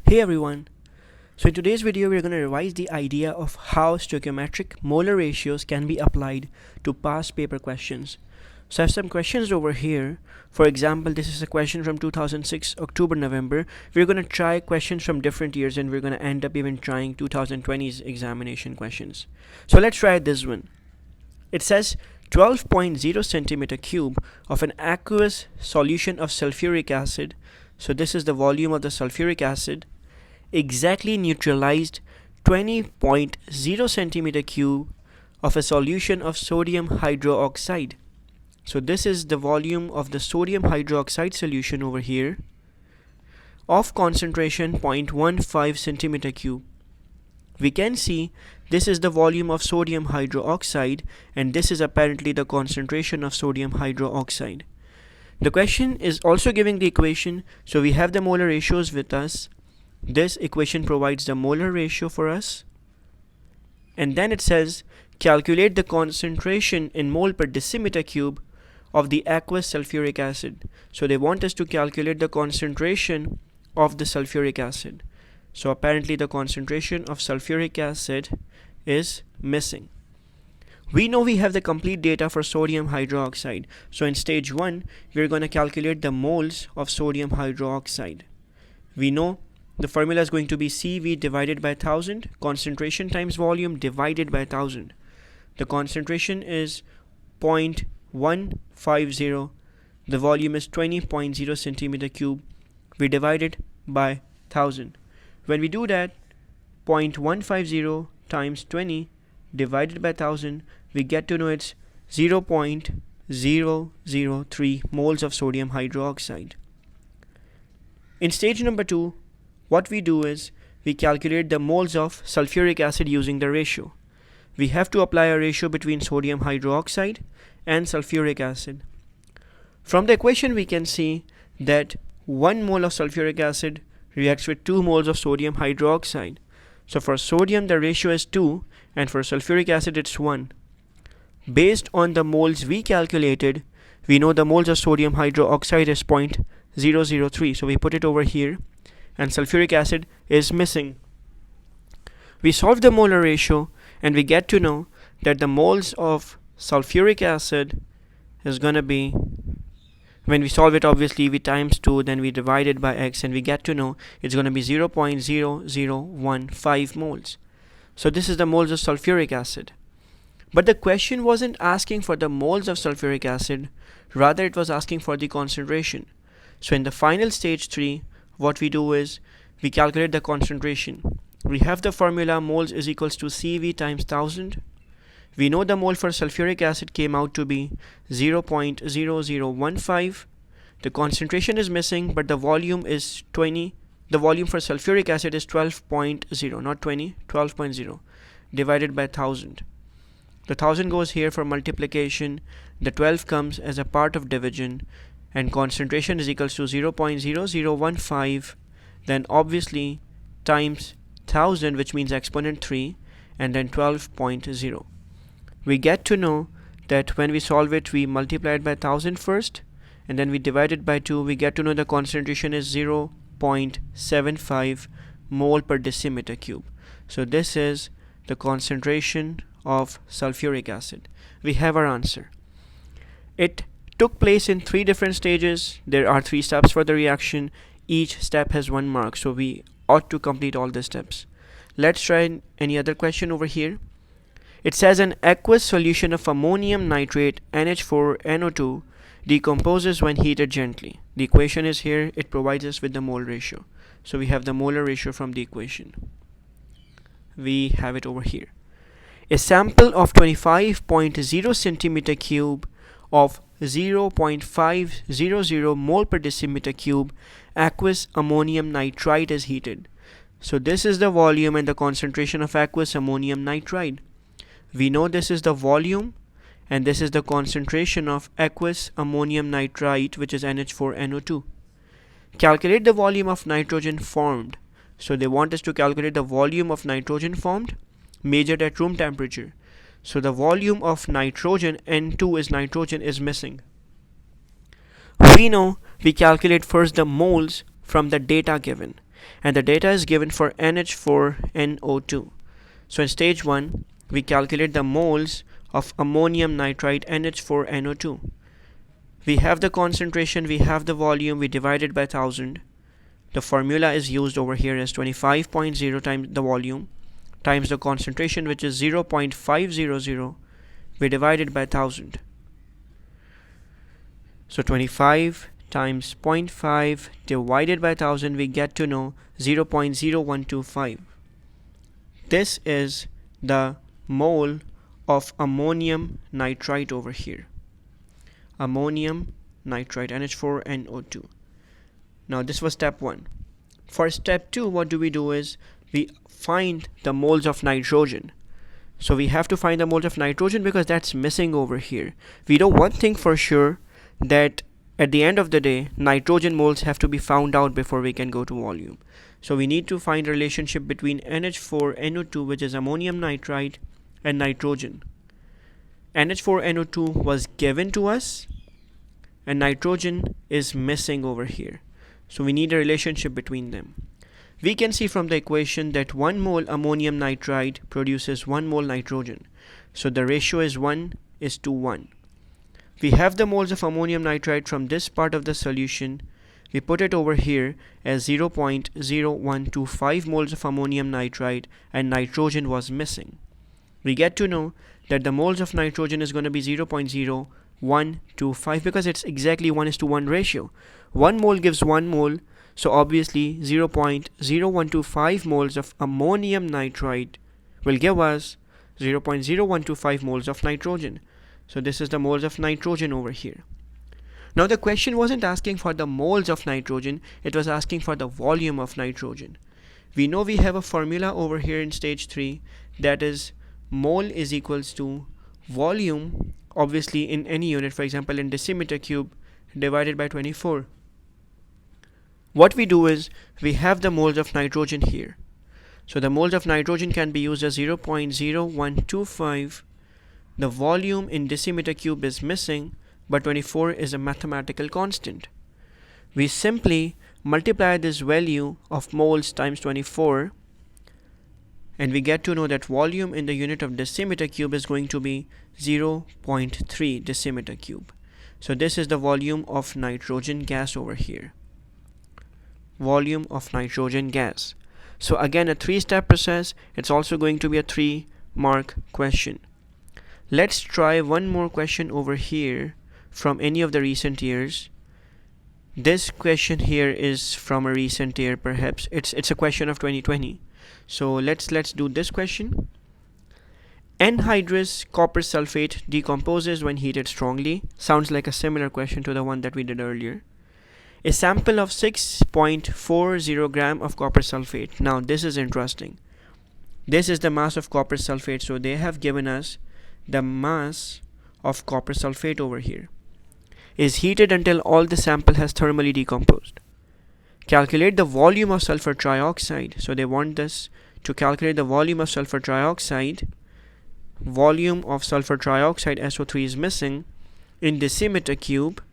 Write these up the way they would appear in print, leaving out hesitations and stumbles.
Hey everyone! So in today's video we're going to revise the idea of how stoichiometric molar ratios can be applied to past paper questions. So I have some questions over here. For example, this is a question from 2006 October-November. We're going to try questions from different years and we're going to end up even trying 2020's examination questions. So let's try this one. It says 12.0 centimeter cube of an aqueous solution of sulfuric acid. So this is the volume of the sulfuric acid, exactly neutralized 20.0 centimeter cube of a solution of sodium hydroxide. So this is the volume of the sodium hydroxide solution over here of concentration 0.15 centimeter cube. We can see this is the volume of sodium hydroxide and this is apparently the concentration of sodium hydroxide. The question is also giving the equation, so we have the molar ratios with us. This equation provides the molar ratio for us. And then it says, calculate the concentration in mole per decimeter cube of the aqueous sulfuric acid. So they want us to calculate the concentration of the sulfuric acid. So apparently the concentration of sulfuric acid is missing. We know we have the complete data for sodium hydroxide. So in stage 1, we're going to calculate the moles of sodium hydroxide. We know the formula is going to be CV divided by 1000, concentration times volume divided by 1000. The concentration is 0.150. The volume is 20.0 centimeter cube. We divide it by 1000. When we do that, 0.150 times 20 divided by 1000, we get to know it's 0.003 moles of sodium hydroxide. In stage number 2, what we do is we calculate the moles of sulfuric acid using the ratio. We have to apply a ratio between sodium hydroxide and sulfuric acid. From the equation we can see that 1 mole of sulfuric acid reacts with 2 moles of sodium hydroxide. So for sodium the ratio is 2 and for sulfuric acid it's 1. Based on the moles we calculated, we know the moles of sodium hydroxide is 0.003. So we put it over here and sulfuric acid is missing. We solve the molar ratio and we get to know that the moles of sulfuric acid is going to be, when we solve it obviously we times 2, then we divide it by x and we get to know it's going to be 0.0015 moles. So this is the moles of sulfuric acid. But the question wasn't asking for the moles of sulfuric acid, rather it was asking for the concentration. So in the final stage 3, what we do is we calculate the concentration. We have the formula moles is equals to CV times 1000. We know the mole for sulfuric acid came out to be 0.0015. The concentration is missing, but the volume is 20. The volume for sulfuric acid is 12.0, not 20, 12.0 divided by 1000. The 1000 goes here for multiplication. The 12 comes as a part of division, and concentration is equals to 0.0015. Then obviously times 1000, which means exponent 3, and then 12.0. We get to know that when we solve it, we multiply it by 1000 first, and then we divide it by 2. We get to know the concentration is 0.75 mole per decimeter cube. So this is the concentration of sulfuric acid. We have our answer. It took place in 3 different stages. There are 3 steps for the reaction. Each step has 1 mark, so we ought to complete all the steps. Let's try any other question over here. It says an aqueous solution of ammonium nitrate NH4NO2 decomposes when heated gently. The equation is here. It provides us with the mole ratio. So we have the molar ratio from the equation. We have it over here. A sample of 25.0 centimeter cube of 0.500 mole per decimeter cube aqueous ammonium nitride is heated. So this is the volume and the concentration of aqueous ammonium nitride. We know this is the volume and this is the concentration of aqueous ammonium nitrite, which is NH4NO2. Calculate the volume of nitrogen formed. So they want us to calculate the volume of nitrogen formed measured at room temperature. So the volume of nitrogen, N2 is nitrogen, is missing. We know we calculate first the moles from the data given. and the data is given for NH4NO2. So in stage 1, we calculate the moles of ammonium nitrite NH4NO2. We have the concentration, we have the volume, we divide it by 1000. The formula is used over here as 25.0 times the volume times the concentration, which is 0.500. We divide it by 1000. So 25 times 0.5 divided by 1000, we get to know 0.0125. This is the mole of ammonium nitrite over here. Ammonium nitrite NH4NO2. Now this was step 1. For step 2, what do we do is we find the moles of nitrogen. So we have to find the moles of nitrogen because that's missing over here. We know one thing for sure, that at the end of the day, nitrogen moles have to be found out before we can go to volume. So we need to find a relationship between NH4NO2, which is ammonium nitrite, and nitrogen. NH4NO2 was given to us and nitrogen is missing over here. So we need a relationship between them. We can see from the equation that 1 mole ammonium nitrite produces 1 mole nitrogen. So the ratio is 1:1. We have the moles of ammonium nitrite from this part of the solution. We put it over here as 0.0125 moles of ammonium nitrite, and nitrogen was missing. We get to know that the moles of nitrogen is going to be 0.0125 because it's exactly 1:1 ratio. 1 mole gives 1 mole. So obviously 0.0125 moles of ammonium nitrite will give us 0.0125 moles of nitrogen. So this is the moles of nitrogen over here. Now the question wasn't asking for the moles of nitrogen, it was asking for the volume of nitrogen. We know we have a formula over here in stage 3, that is mole is equals to volume, obviously in any unit, for example in decimeter cube, divided by 24. What we do is we have the moles of nitrogen here. So the moles of nitrogen can be used as 0.0125. The volume in decimeter cube is missing, but 24 is a mathematical constant. We simply multiply this value of moles times 24, and we get to know that volume in the unit of decimeter cube is going to be 0.3 decimeter cube. So this is the volume of nitrogen gas over here. Volume of nitrogen gas. So again, a 3-step process. It's also going to be a 3-mark question. Let's try one more question over here from any of the recent years. This question here is from a recent year, perhaps. It's a question of 2020. So let's do this question. Anhydrous copper sulfate decomposes when heated strongly. Sounds like a similar question to the one that we did earlier. A sample of 6.40 gram of copper sulfate. Now this is interesting. This is the mass of copper sulfate. So they have given us the mass of copper sulfate over here. Is heated until all the sample has thermally decomposed. Calculate the volume of sulfur trioxide. So they want us to calculate the volume of sulfur trioxide. Volume of sulfur trioxide, SO3 is missing, in decimeter cube,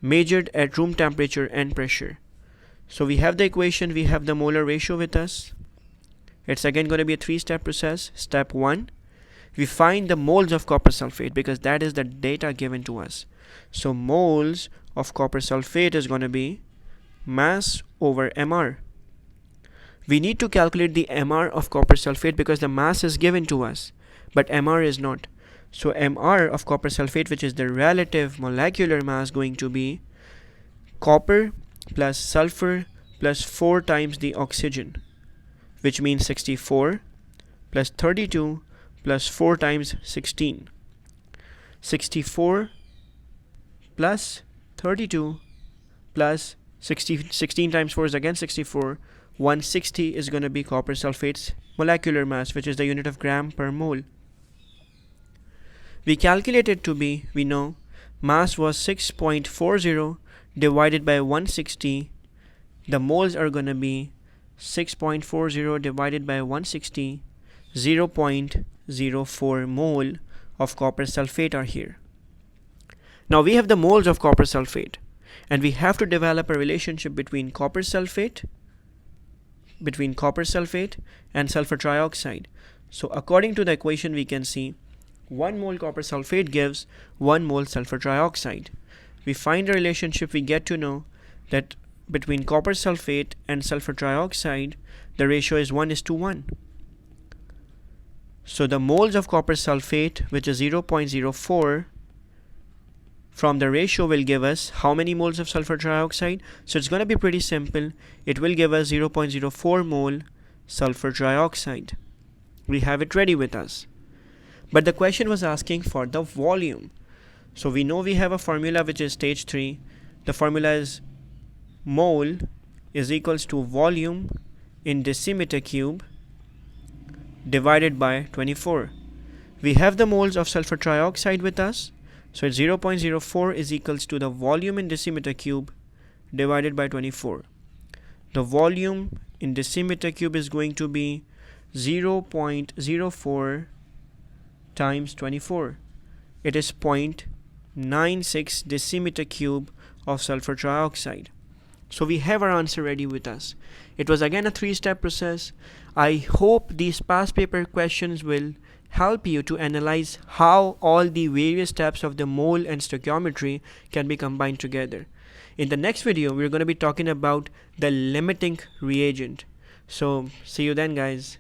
measured at room temperature and pressure. So we have the equation, we have the molar ratio with us. It's again going to be a 3-step process. Step 1, we find the moles of copper sulfate because that is the data given to us. So moles of copper sulfate is going to be mass over MR. We need to calculate the MR of copper sulfate because the mass is given to us, but MR is not. So MR of copper sulfate, which is the relative molecular mass, going to be copper plus sulfur plus 4 times the oxygen, which means 64 plus 32 plus 4 times 16. 64 plus 32 plus 16 times 4 is again 64. 160 is going to be copper sulfate's molecular mass, which is the unit of gram per mole. We calculate it to be, we know, mass was 6.40 divided by 160. The moles are going to be 6.40 divided by 160. 0.04 mole of copper sulfate are here. Now we have the moles of copper sulfate, and we have to develop a relationship between copper sulfate between copper sulfate and sulfur trioxide. So according to the equation, we can see 1 mole copper sulfate gives 1 mole sulfur trioxide. We find the relationship, we get to know that between copper sulfate and sulfur trioxide, the ratio is 1:1. So the moles of copper sulfate, which is 0.04, from the ratio will give us how many moles of sulfur trioxide. So it's going to be pretty simple. It will give us 0.04 mole sulfur trioxide. We have it ready with us. But the question was asking for the volume. So we know we have a formula which is stage 3. The formula is mole is equals to volume in decimeter cube divided by 24. We have the moles of sulfur trioxide with us. So it's 0.04 is equals to the volume in decimeter cube divided by 24. The volume in decimeter cube is going to be 0.04 times 24. It is 0.96 decimeter cube of sulfur trioxide. So we have our answer ready with us. It was again a 3-step process. I hope these past paper questions will help you to analyze how all the various steps of the mole and stoichiometry can be combined together. In the next video, we're going to be talking about the limiting reagent. So see you then, guys.